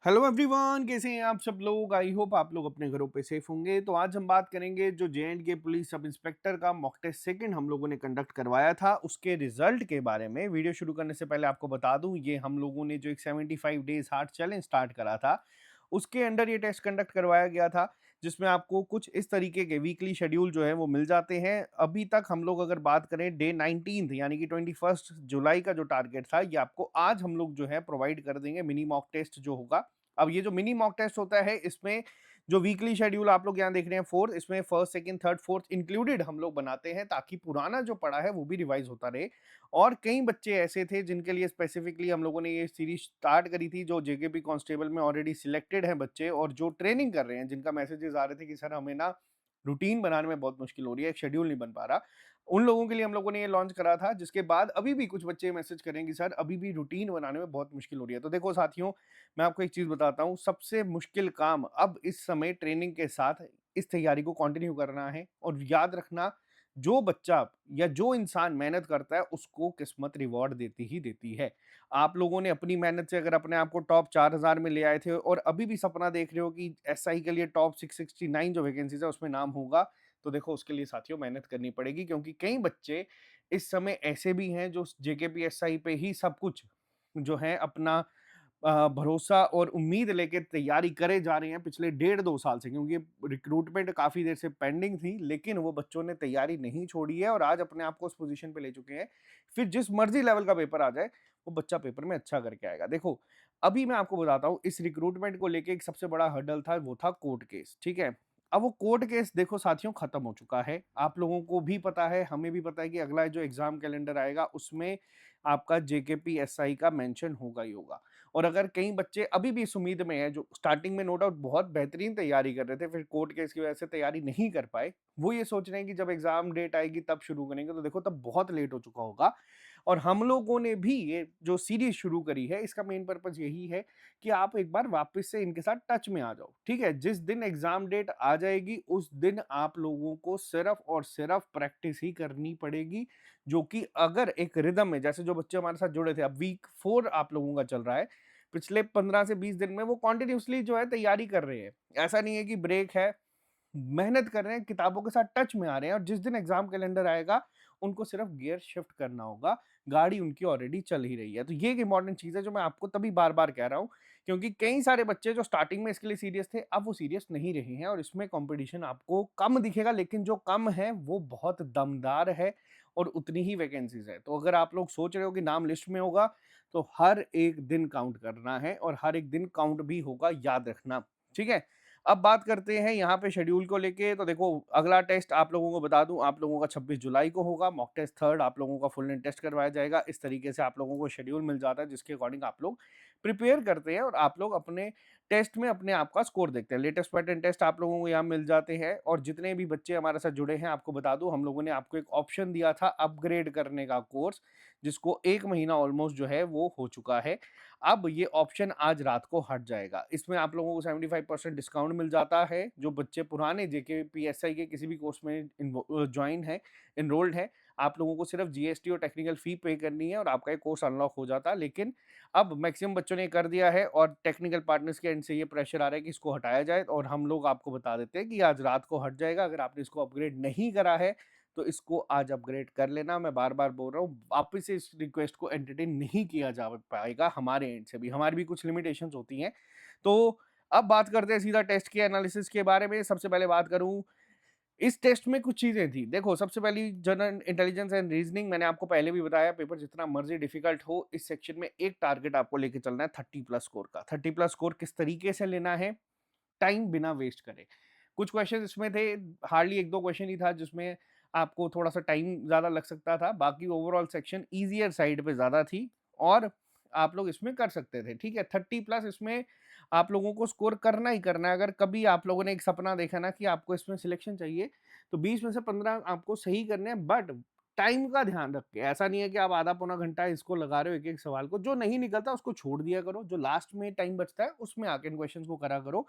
Hello everyone, कैसे हैं आप सब लोग। आई होप आप लोग अपने घरों पे सेफ होंगे। तो आज हम बात करेंगे जो जे.एंड.के पुलिस सब इंस्पेक्टर का मॉक टेस्ट सेकंड हम लोगों ने कंडक्ट करवाया था उसके रिजल्ट के बारे में। वीडियो शुरू करने से पहले आपको बता दूं, ये हम लोगों ने जो एक 75 डेज हार्ट चैलेंज स्टार्ट करा था उसके अंडर ये टेस्ट कंडक्ट करवाया गया था, जिसमें आपको कुछ इस तरीके के वीकली शेड्यूल जो है वो मिल जाते हैं। अभी तक हम लोग अगर बात करें डे 19 यानी कि 21 जुलाई का जो टारगेट था, ये आपको आज हम लोग जो है प्रोवाइड कर देंगे मिनी मॉक टेस्ट जो होगा। अब ये जो मिनी मॉक टेस्ट होता है, इसमें जो वीकली शेड्यूल आप लोग यहाँ देख रहे हैं फोर्थ, इसमें first second third fourth included हम लोग बनाते हैं, ताकि पुराना जो पड़ा है वो भी रिवाइज होता रहे। और कई बच्चे ऐसे थे जिनके लिए स्पेसिफिकली हम लोगों ने ये सीरीज स्टार्ट करी थी, जो जेकेपी कांस्टेबल में ऑलरेडी सिलेक्टेड हैं बच्चे और जो ट्रेनिंग कर रहे हैं, जिनका मैसेजेस आ रहे थे कि सर हमें ना रूटीन बनाने में बहुत मुश्किल हो रही है, एक शेड्यूल नहीं बन पा रहा। उन लोगों के लिए हम लोगों ने ये लॉन्च करा था, जिसके बाद अभी भी कुछ बच्चे मैसेज करेंगे सर अभी भी रूटीन बनाने में बहुत मुश्किल हो रही है। तो देखो साथियों, मैं आपको एक चीज बताता हूँ, सबसे मुश्किल काम अब इस समय ट्रेनिंग के साथ इस तैयारी को कंटिन्यू करना है। और याद रखना, जो बच्चा या जो इंसान मेहनत करता है उसको किस्मत रिवॉर्ड देती ही देती है। आप लोगों ने अपनी मेहनत से अगर अपने आप को टॉप 4000 में ले आए थे और अभी भी सपना देख रहे हो कि एसआई के लिए टॉप 669 जो वैकेंसीज है उसमें नाम होगा, तो देखो उसके लिए साथियों मेहनत करनी पड़ेगी, क्योंकि कई बच्चे इस समय ऐसे भी हैं जो जेकेपीएसआई पे ही सब कुछ जो है अपना भरोसा और उम्मीद लेके तैयारी करे जा रहे हैं पिछले 1.5-2 साल से, क्योंकि रिक्रूटमेंट काफ़ी देर से पेंडिंग थी, लेकिन वो बच्चों ने तैयारी नहीं छोड़ी है और आज अपने आप को उस पोज़ीशन पे ले चुके हैं। फिर जिस मर्ज़ी लेवल का पेपर आ जाए, वो बच्चा पेपर में अच्छा करके आएगा। देखो, अभी मैं आपको बताता हूँ, इस रिक्रूटमेंट को लेके एक सबसे बड़ा हर्डल था, वो था कोर्ट केस, ठीक है? अब वो कोर्ट केस देखो साथियों खत्म हो चुका है। आप लोगों को भी पता है, हमें भी पता है कि अगला जो एग्ज़ाम कैलेंडर आएगा, उसमें आपका जेकेपीएसआई का मेंशन होगा ही होगा। और अगर कई बच्चे अभी भी इस उम्मीद में हैं, जो स्टार्टिंग में नो डाउट बहुत बेहतरीन तैयारी कर रहे थे, फिर कोर्ट केस की वजह से तैयारी नहीं कर पाए, वो ये सोच रहे हैं कि जब एग्जाम डेट आएगी तब शुरू करेंगे, तो देखो तब बहुत लेट हो चुका होगा। और हम लोगों ने भी ये जो सीरीज शुरू करी है, इसका मेन पर्पस यही है कि आप एक बार वापस से इनके साथ टच में आ जाओ, ठीक है? जिस दिन एग्जाम डेट आ जाएगी उस दिन आप लोगों को सिर्फ और सिर्फ प्रैक्टिस ही करनी पड़ेगी, जो कि अगर एक रिदम में, जैसे जो बच्चे हमारे साथ जुड़े थे, अब वीक 4 आप लोगों का चल रहा है, पिछले 15 से 20 दिन में वो कंटिन्यूअसली जो है तैयारी कर रहे हैं। ऐसा नहीं है कि ब्रेक है, मेहनत कर रहे हैं, किताबों के साथ टच में आ रहे हैं, और जिस दिन एग्जाम कैलेंडर आएगा उनको सिर्फ गियर शिफ्ट करना होगा, गाड़ी उनकी ऑलरेडी चल ही रही है। तो ये एक इंपॉर्टेंट चीज़ है जो मैं आपको तभी बार-बार कह रहा हूँ, क्योंकि कई सारे बच्चे जो स्टार्टिंग में इसके लिए सीरियस थे, अब वो सीरियस नहीं रहे हैं और इसमें कॉम्पिटिशन आपको कम दिखेगा, लेकिन जो कम है वो बहुत दमदार है और उतनी ही वैकेंसीज़ है। तो अगर आप लोग सोच रहे हो कि नाम लिस्ट में होगा, तो हर एक दिन काउंट करना है और हर एक दिन काउंट भी होगा, याद रखना, ठीक है? अब बात करते हैं यहाँ पे शेड्यूल को लेके। तो देखो, अगला टेस्ट आप लोगों को बता दूं, आप लोगों का 26 जुलाई को होगा। मॉक टेस्ट थर्ड आप लोगों का फुल लेंथ टेस्ट करवाया जाएगा। इस तरीके से आप लोगों को शेड्यूल मिल जाता है, जिसके अकॉर्डिंग आप लोग प्रिपेयर करते हैं और आप लोग अपने टेस्ट में अपने आप का स्कोर देखते हैं। लेटेस्ट पैटर्न टेस्ट आप लोगों को यहाँ मिल जाते हैं। और जितने भी बच्चे हमारे साथ जुड़े हैं, आपको बता दूं, हम लोगों ने आपको एक ऑप्शन दिया था अपग्रेड करने का कोर्स, जिसको 1 महीना ऑलमोस्ट जो है वो हो चुका है। अब ये ऑप्शन आज रात को हट जाएगा। इसमें आप लोगों को 75% डिस्काउंट मिल जाता है। जो बच्चे पुराने जेकेपीएसआई के किसी भी कोर्स में ज्वाइन है, एनरोल्ड है, आप लोगों को सिर्फ जीएसटी और टेक्निकल फी पे करनी है और आपका ये कोर्स अनलॉक हो जाता है। लेकिन अब मैक्सिमम बच्चों ने कर दिया है और टेक्निकल पार्टनर्स के एंड से ये प्रेशर आ रहा है कि इसको हटाया जाए, और हम लोग आपको बता देते हैं कि आज रात को हट जाएगा। अगर आपने इसको अपग्रेड नहीं करा है तो इसको आज अपग्रेड कर लेना। मैं बार-बार बोल रहा हूँ, वापस से इस रिक्वेस्ट को एंटरटेन नहीं किया जा पाएगा हमारे एंड से भी, हमारी भी कुछ लिमिटेशंस होती हैं। तो अब बात करते हैं सीधा टेस्ट के एनालिसिस के बारे में। सबसे पहले बात करूँ, इस टेस्ट में कुछ चीज़ें थी। देखो, सबसे पहली जनरल इंटेलिजेंस एंड रीजनिंग, मैंने आपको पहले भी बताया, पेपर जितना मर्ज़ी डिफ़िकल्ट हो, इस सेक्शन में एक टारगेट आपको लेके चलना है 30 प्लस स्कोर का। 30 प्लस स्कोर किस तरीके से लेना है? टाइम बिना वेस्ट करे। कुछ क्वेश्चन इसमें थे, हार्डली 1-2 क्वेश्चन ही था जिसमें आपको थोड़ा-सा टाइम ज़्यादा लग सकता था। बाकी ओवरऑल सेक्शन ईज़ियर साइड पे ज़्यादा थी और आप लोग इसमें कर सकते थे, ठीक है? 30 प्लस इसमें आप लोगों को स्कोर करना ही करना है। अगर कभी आप लोगों ने एक सपना देखा ना कि आपको इसमें सिलेक्शन चाहिए, तो 20 में से 15 आपको सही करने हैं, बट टाइम का ध्यान रख के। ऐसा नहीं है कि आप आधा पौना घंटा इसको लगा रहे हो एक-एक सवाल को, जो नहीं निकलता उसको छोड़ दिया करो, जो लास्ट में टाइम बचता है उसमें आके इन क्वेश्चंस को करा करो,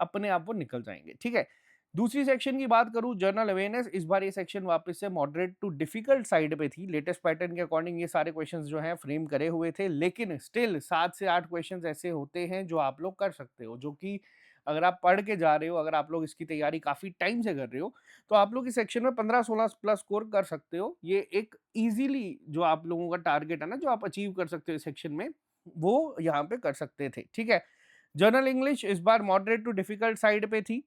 अपने आप वो निकल जाएँगे, ठीक है? दूसरी सेक्शन की बात करूं, जनरल अवेयरनेस, इस बार ये सेक्शन वापस से मॉडरेट टू डिफिकल्ट साइड पे थी। लेटेस्ट पैटर्न के अकॉर्डिंग ये सारे क्वेश्चंस जो हैं फ्रेम करे हुए थे, लेकिन स्टिल 7 से 8 क्वेश्चंस ऐसे होते हैं जो आप लोग कर सकते हो, जो कि अगर आप पढ़ के जा रहे हो, अगर आप लोग इसकी तैयारी काफी टाइम से कर रहे हो, तो आप लोग इस सेक्शन में 15-16 प्लस स्कोर कर सकते हो। ये एक इजीली जो आप लोगों का टारगेट है ना, जो आप अचीव कर सकते हो इस सेक्शन में, वो यहाँ पे कर सकते थे। ठीक है। जनरल इंग्लिश इस बार मॉडरेट टू डिफिकल्ट साइड पे थी,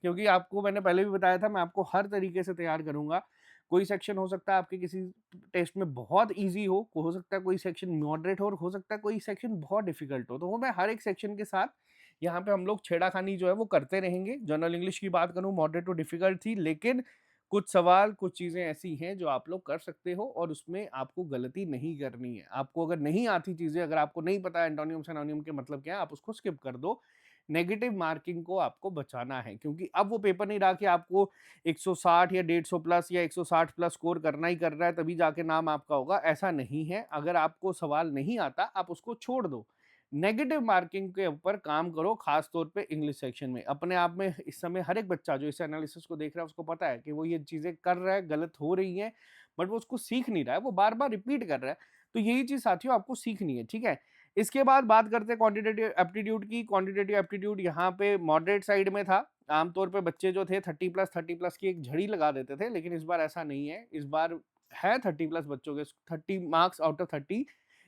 क्योंकि आपको मैंने पहले भी बताया था, मैं आपको हर तरीके से तैयार करूंगा। कोई सेक्शन हो सकता है आपके किसी टेस्ट में बहुत इजी हो सकता है कोई सेक्शन मॉडरेट हो सकता है कोई सेक्शन बहुत डिफिकल्ट हो, तो वो मैं हर एक सेक्शन के साथ यहाँ पे हम लोग छेड़ाखानी जो है वो करते रहेंगे। जनरल इंग्लिश की बात करूँ, मॉडरेट टू डिफिकल्ट थी, लेकिन कुछ सवाल, कुछ चीजें ऐसी हैं जो आप लोग कर सकते हो और उसमें आपको गलती नहीं करनी है। आपको अगर नहीं आती चीजें, अगर आपको नहीं पता एंटोनियम सिनोनियम के मतलब क्या है, आप उसको स्किप कर दो। नेगेटिव मार्किंग को आपको बचाना है, क्योंकि अब वो पेपर नहीं रहा कि आपको 160 या 150 प्लस या 160 प्लस स्कोर करना ही कर रहा है तभी जाके नाम आपका होगा। ऐसा नहीं है। अगर आपको सवाल नहीं आता, आप उसको छोड़ दो। नेगेटिव मार्किंग के ऊपर काम करो, खास तौर पे इंग्लिश सेक्शन में। अपने आप में इस समय हर एक बच्चा जो इस एनालिसिस को देख रहा है उसको पता है कि वो ये चीजें कर रहा है, गलत हो रही हैं, बट वो उसको सीख नहीं रहा है, वो बार बार रिपीट कर रहा है। तो यही चीज साथियों आपको सीखनी है। ठीक है। इसके बाद बात करते हैं क्वांटिटेटिव एप्टीट्यूड की। क्वांटिटेटिव एप्टीट्यूड यहाँ पे मॉडरेट साइड में था। आमतौर पे बच्चे जो थे 30 प्लस की एक झड़ी लगा देते थे, लेकिन इस बार ऐसा नहीं है। इस बार है 30 प्लस बच्चों के 30 मार्क्स आउट ऑफ 30,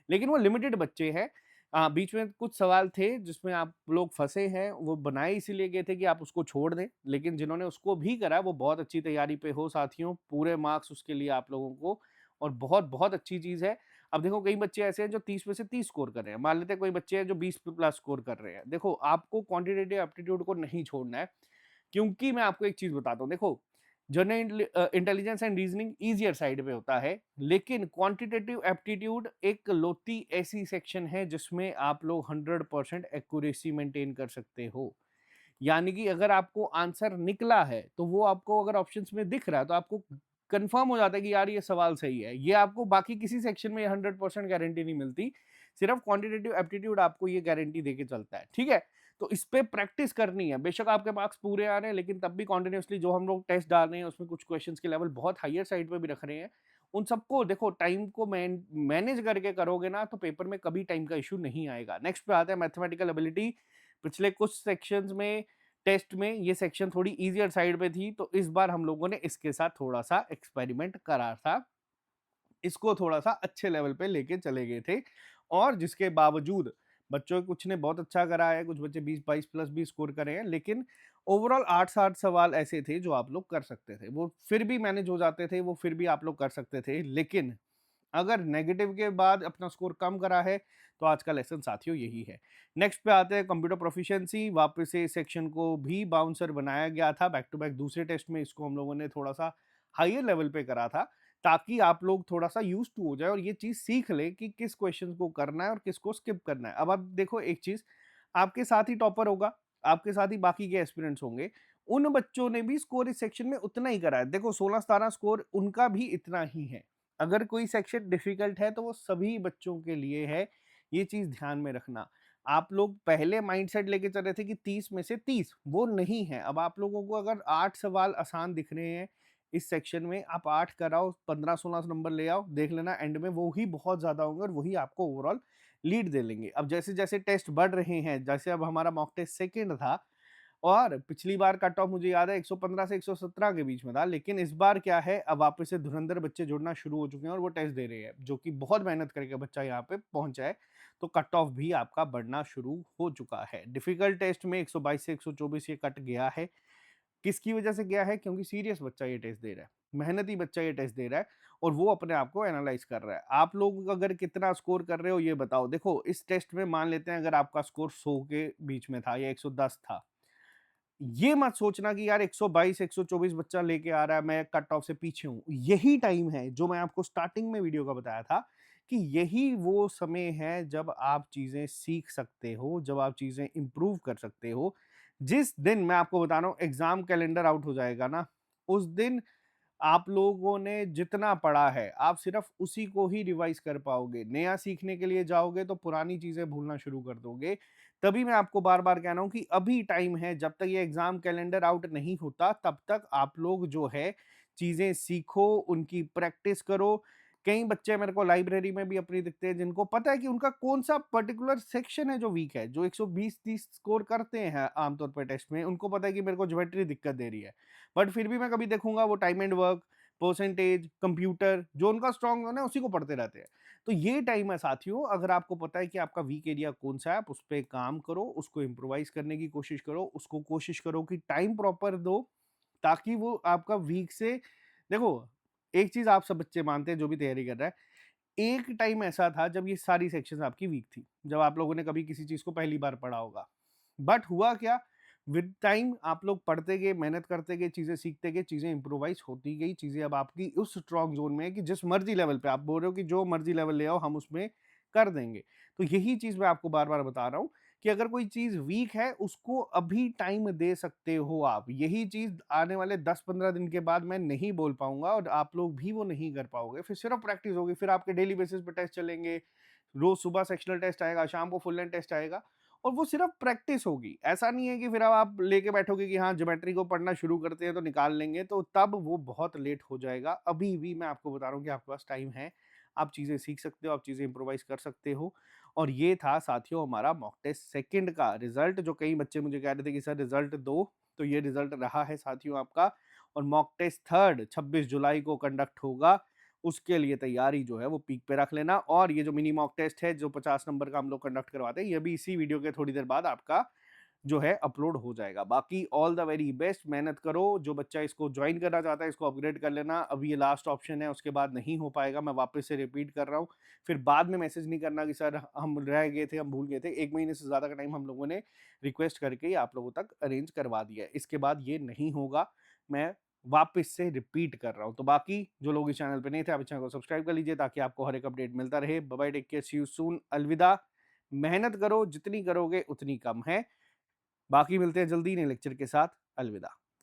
लेकिन वो लिमिटेड बच्चे हैं। बीच में कुछ सवाल थे जिसमें आप लोग फंसे हैं, वो बनाए इसीलिए गए थे कि आप उसको छोड़ दें, लेकिन जिन्होंने उसको भी करा वो बहुत अच्छी तैयारी पे हो साथियों। पूरे मार्क्स उसके लिए आप लोगों को, और बहुत बहुत अच्छी चीज है। अब देखो कई बच्चे ऐसे हैं जो 30 में से 30 स्कोर कर रहे हैं, मान लेते हैं कोई बच्चे हैं जो 20 प्लस स्कोर कर रहे हैं। देखो आपको क्वांटिटेटिव एप्टीट्यूड को नहीं छोड़ना है, क्योंकि मैं आपको एक चीज बताता हूँ। देखो general intelligence and reasoning easier side पे होता है, लेकिन क्वांटिटेटिव एप्टीट्यूड एक लोती ऐसी सेक्शन है जिसमें आप लोग 100% एक्यूरेसी मेंटेन कर सकते हो। यानी कि अगर आपको आंसर निकला है तो वो आपको अगर ऑप्शंस में दिख रहा है तो आपको कंफर्म हो जाता है कि यार ये सवाल सही है। ये आपको बाकी किसी सेक्शन में 100% गारंटी नहीं मिलती, सिर्फ क्वांटिटेटिव एप्टीट्यूड आपको ये गारंटी देके चलता है। ठीक है। तो इस पे प्रैक्टिस करनी है। बेशक आपके मार्क्स पूरे आ रहे हैं, लेकिन तब भी कॉन्टिन्यूसली जो हम लोग टेस्ट डाल रहे हैं उसमें कुछ क्वेश्चंस के लेवल बहुत हायर साइड पे भी रख रहे हैं। उन सबको देखो, टाइम को मैनेज करके करोगे ना तो पेपर में कभी टाइम का इशू नहीं आएगा। नेक्स्ट पे आते हैं मैथमेटिकल एबिलिटी। पिछले कुछ सेक्शंस में, टेस्ट में ये सेक्शन थोड़ी इजियर साइड पे थी, तो इस बार हम लोगों ने इसके साथ थोड़ा सा एक्सपेरिमेंट करा था। इसको थोड़ा सा अच्छे लेवल पे लेके चले गए थे, और जिसके बावजूद बच्चों कुछ ने बहुत अच्छा करा है, कुछ बच्चे 20-22 प्लस भी स्कोर करे हैं, लेकिन ओवरऑल 8-7 सवाल ऐसे थे जो आप लोग कर सकते थे, वो फिर भी मैनेज हो जाते थे, वो फिर भी आप लोग कर सकते थे। लेकिन अगर नेगेटिव के बाद अपना स्कोर कम करा है तो आज का लेसन साथियों यही है। नेक्स्ट पे आते हैं कंप्यूटर प्रोफिशिएंसी। वापस से इस सेक्शन को भी बाउंसर बनाया गया था, बैक टू बैक दूसरे टेस्ट में इसको हम लोगों ने थोड़ा सा हायर लेवल पे करा था, ताकि आप लोग थोड़ा सा यूज टू हो जाए और ये चीज सीख ले कि किस क्वेश्चन को करना है और किसको स्किप करना है। अब आप देखो एक चीज, आपके साथ ही टॉपर होगा, आपके साथ ही बाकी के एस्पिरेंट्स होंगे, उन बच्चों ने भी स्कोर इस सेक्शन में उतना ही करा है। देखो 16-17 स्कोर उनका भी इतना ही है। अगर कोई सेक्शन डिफिकल्ट है तो वो सभी बच्चों के लिए है, ये चीज ध्यान में रखना। आप लोग पहले माइंडसेट लेके चल रहे थे कि 30 में से 30, वो नहीं है। अब आप लोगों को अगर 8 सवाल आसान दिख रहे हैं इस सेक्शन में, आप 8 कराओ, 15-16 नंबर ले आओ, देख लेना एंड में वो ही बहुत ज्यादा होंगे और वही आपको ओवरऑल लीड दे लेंगे। अब जैसे जैसे टेस्ट बढ़ रहे हैं, जैसे अब हमारा मॉक टेस्ट सेकेंड था, और पिछली बार कट ऑफ मुझे याद है 115 से 117 के बीच में था, लेकिन इस बार क्या है, अब वापस से धुरंधर बच्चे जुड़ना शुरू हो चुके हैं और वो टेस्ट दे रहे हैं, जो कि बहुत मेहनत करके बच्चा यहाँ पे पहुंचा है। तो कट ऑफ भी आपका बढ़ना शुरू हो चुका है। डिफिकल्ट टेस्ट में 122 से 124 ये कट गया है। किसकी वजह से गया है? क्योंकि सीरियस बच्चा ये टेस्ट दे रहा है, मेहनती बच्चा ये टेस्ट दे रहा है, और वो अपने आप को एनालाइज कर रहा है। आप लोग अगर कितना स्कोर कर रहे हो ये बताओ। देखो इस टेस्ट में मान लेते हैं अगर आपका स्कोर 100 के बीच में था या 110 था, ये मत सोचना कि यार 122 124 बच्चा लेके आ रहा है, मैं कट ऑफ से पीछे हूं। यही टाइम है जो मैं आपको स्टार्टिंग में वीडियो का बताया था कि यही वो समय है जब आप चीजें सीख सकते हो, जब आप चीजें इंप्रूव कर सकते हो। जिस दिन मैं आपको बता रहा हूं एग्जाम कैलेंडर आउट हो जाएगा ना, उस दिन आप लोगों ने जितना पढ़ा है आप सिर्फ उसी को ही रिवाइज कर पाओगे। नया सीखने के लिए जाओगे तो पुरानी चीजें भूलना शुरू कर दोगे। तभी मैं आपको बार-बार कह रहा हूँ कि अभी टाइम है, जब तक ये एग्ज़ाम कैलेंडर आउट नहीं होता, तब तक आप लोग जो है चीज़ें सीखो, उनकी प्रैक्टिस करो। कई बच्चे मेरे को लाइब्रेरी में भी अपनी दिखते हैं जिनको पता है कि उनका कौन-सा पर्टिकुलर सेक्शन है जो वीक है, जो 120-30 स्कोर करते हैं आमतौर पे टेस्ट में, उनको पता है कि मेरे को ज्योमेट्री दिक्कत दे रही है। बट फिर भी मैं कभी देखूँगा वो time and work, percentage, computer जो उनका स्ट्रॉन्ग ज़ोन है उसी को पढ़ते रहते हैं। तो ये टाइम है साथियों, अगर आपको पता है कि आपका वीक एरिया कौन-सा है, आप उस पे काम करो, उसको इम्प्रोवाइज़ करने की कोशिश करो, उसको कोशिश करो कि टाइम प्रॉपर दो, ताकि वो आपका वीक से देखो, एक चीज़ आप सब बच्चे मानते हैं जो भी तैयारी कर रहा है, एक टाइम ऐसा था जब ये सारी सेक्शंस आपकी वीक थी, जब आप लोगों ने कभी किसी चीज़ को पहली बार पढ़ा होगा। बट हुआ क्या, विद टाइम आप लोग पढ़ते गए, मेहनत करते गए, चीज़ें सीखते गए, चीज़ें इम्प्रोवाइज़ होती गई, चीज़ें अब आपकी उस स्ट्रॉन्ग ज़ोन में है कि जिस मर्ज़ी लेवल पे आप बोल रहे हो कि जो मर्ज़ी लेवल ले आओ हम उसमें कर देंगे। तो यही चीज़ मैं आपको बार-बार बता रहा हूँ कि अगर कोई चीज़ वीक है उसको अभी टाइम दे सकते हो आप। यही चीज़ आने वाले 10-15 दिन के बाद मैं नहीं बोल पाऊँगा और आप लोग भी वो नहीं कर पाओगे। फिर सिर्फ़ प्रैक्टिस होगी, फिर आपके डेली बेसिस पे टेस्ट चलेंगे, रोज़ सुबह सेक्शनल टेस्ट आएगा, शाम को फुल लेंथ टेस्ट आएगा और वो सिर्फ प्रैक्टिस होगी। ऐसा नहीं है कि फिर अब आप लेके बैठोगे कि हाँ, ज्योमेट्री को पढ़ना शुरू करते हैं तो निकाल लेंगे, तो तब वो बहुत लेट हो जाएगा। अभी भी मैं आपको बता रहा हूँ कि आपके पास टाइम है, आप चीज़ें सीख सकते हो, आप चीज़ें इम्प्रोवाइज़ कर सकते हो और ये था साथियों हमारा मॉक टेस्ट सेकंड का रिज़ल्ट जो कई बच्चे मुझे कह रहे थे कि सर रिज़ल्ट दो, तो ये रिज़ल्ट रहा है साथियों आपका और मॉक टेस्ट थर्ड 26 जुलाई को कंडक्ट होगा। उसके लिए तैयारी जो है वो पीक पे रख लेना और ये जो मिनी मॉक टेस्ट है जो 50 नंबर का हम लोग कंडक्ट करवाते हैं, ये भी इसी वीडियो के थोड़ी देर बाद आपका जो है अपलोड हो जाएगा। बाकी ऑल द वेरी बेस्ट, मेहनत करो, जो बच्चा इसको जॉइन करना चाहता है इसको अपग्रेड कर लेना। अभी ये लास्ट ऑप्शन है, उसके बाद नहीं हो पाएगा, मैं वापस से रिपीट कर रहा हूँ। फिर बाद में मैसेज नहीं करना कि सर हम रह गए थे, हम भूल गए थे। 1 महीने से ज़्यादा का टाइम हम लोगों ने रिक्वेस्ट करके ही आप लोगों तक अरेंज करवा दिया है। इसके बाद ये नहीं होगा, मैं वापस से रिपीट कर रहा हूँ। तो बाकी जो लोग इस चैनल पे नए थे, आप इस चैनल को सब्सक्राइब कर लीजिए ताकि आपको हर एक अपडेट मिलता रहे। Bye bye, take care, see you soon, अलविदा। मेहनत करो, जितनी करोगे उतनी कम है। बाकी मिलते हैं जल्दी नए लेक्चर के साथ। अलविदा।